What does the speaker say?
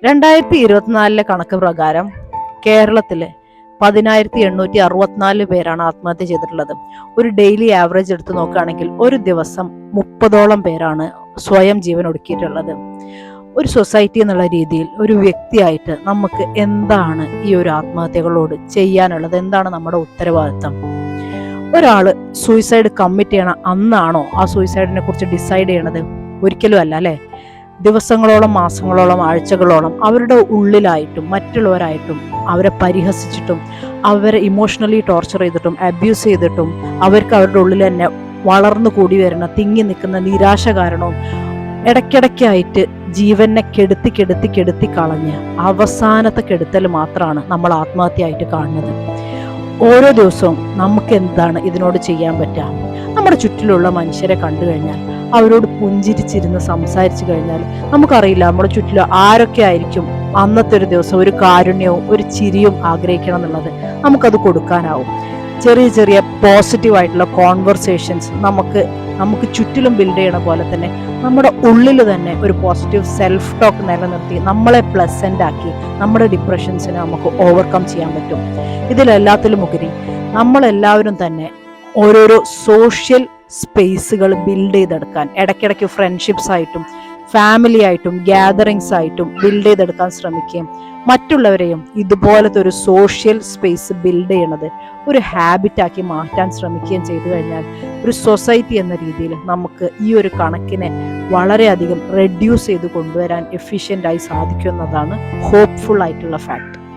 2024 കണക്ക് പ്രകാരം കേരളത്തില് 10,864 പേരാണ് ആത്മഹത്യ ചെയ്തിട്ടുള്ളത്. ഒരു ഡെയിലി ആവറേജ് എടുത്ത് നോക്കുകയാണെങ്കിൽ ഒരു ദിവസം 30ഓളം പേരാണ് സ്വയം ജീവൻ ഒടുക്കിയിട്ടുള്ളത്. ഒരു സൊസൈറ്റി എന്നുള്ള രീതിയിൽ ഒരു വ്യക്തിയായിട്ട് നമുക്ക് എന്താണ് ഈ ഒരു ആത്മഹത്യകളോട് ചെയ്യാനുള്ളത്? എന്താണ് നമ്മുടെ ഉത്തരവാദിത്തം? ഒരാള് സൂയിസൈഡ് കമ്മിറ്റ് ചെയ്യണ അന്നാണോ ആ സൂയിസൈഡിനെ കുറിച്ച് ഡിസൈഡ് ചെയ്യണത്? ഒരിക്കലും അല്ല, അല്ലെ? ദിവസങ്ങളോളം, മാസങ്ങളോളം, ആഴ്ചകളോളം അവരുടെ ഉള്ളിലായിട്ടും മറ്റുള്ളവരായിട്ടും അവരെ പരിഹസിച്ചിട്ടും അവരെ ഇമോഷണലി ടോർച്ചർ ചെയ്തിട്ടും അബ്യൂസ് ചെയ്തിട്ടും അവർക്ക് അവരുടെ ഉള്ളിൽ തന്നെ വളർന്നു കൂടി വരുന്ന തിങ്ങി നിൽക്കുന്ന നിരാശ കാരണവും ഇടയ്ക്കിടയ്ക്കായിട്ട് ജീവനെ കെടുത്തി കളഞ്ഞ് അവസാനത്തെ കെടുത്തൽ മാത്രമാണ് നമ്മൾ ആത്മഹത്യയായിട്ട് കാണുന്നത്. ഓരോ ദിവസവും നമുക്ക് എന്താണ് ഇതിനോട് ചെയ്യാൻ പറ്റുക? നമ്മുടെ ചുറ്റിലുള്ള മനുഷ്യരെ കണ്ടു കഴിഞ്ഞാൽ അവരോട് പുഞ്ചിരിച്ചിരുന്ന് സംസാരിച്ചു കഴിഞ്ഞാൽ നമുക്കറിയില്ല നമ്മുടെ ചുറ്റിലും ആരൊക്കെ ആയിരിക്കും അന്നത്തെ ഒരു ദിവസം ഒരു കാരുണ്യവും ഒരു ചിരിയും ആഗ്രഹിക്കണം എന്നുള്ളത് നമുക്കത് കൊടുക്കാനാവും. ചെറിയ ചെറിയ പോസിറ്റീവായിട്ടുള്ള കോൺവെർസേഷൻസ് നമുക്ക് ചുറ്റിലും ബിൽഡ് ചെയ്യണ പോലെ തന്നെ നമ്മുടെ ഉള്ളിൽ തന്നെ ഒരു പോസിറ്റീവ് സെൽഫ് ടോക്ക് നിലനിർത്തി നമ്മളെ പ്ലസന്റ് ആക്കി നമ്മുടെ ഡിപ്രഷൻസിനെ നമുക്ക് ഓവർകം ചെയ്യാൻ പറ്റും. ഇതിലെല്ലാത്തിലും ഉപരി നമ്മളെല്ലാവരും തന്നെ ഓരോരോ സോഷ്യൽ സ്പേസുകൾ ബിൽഡ് ചെയ്തെടുക്കാൻ ഇടയ്ക്കിടയ്ക്ക് ഫ്രണ്ട്ഷിപ്സ് ആയിട്ടും ഫാമിലി ആയിട്ടും ഗ്യാതറിങ്സ് ആയിട്ടും ബിൽഡ് ചെയ്തെടുക്കാൻ ശ്രമിക്കുകയും മറ്റുള്ളവരെയും ഇതുപോലത്തെ ഒരു സോഷ്യൽ സ്പേസ് ബിൽഡ് ചെയ്യണത് ഒരു ഹാബിറ്റാക്കി മാറ്റാൻ ശ്രമിക്കുകയും ചെയ്തു കഴിഞ്ഞാൽ ഒരു സൊസൈറ്റി എന്ന രീതിയിൽ നമുക്ക് ഈ ഒരു കണക്കിനെ വളരെയധികം റെഡ്യൂസ് ചെയ്ത് കൊണ്ടുവരാൻ എഫിഷ്യൻ്റായി സാധിക്കും എന്നതാണ് ഹോപ്പ്ഫുൾ ആയിട്ടുള്ള ഫാക്ട്.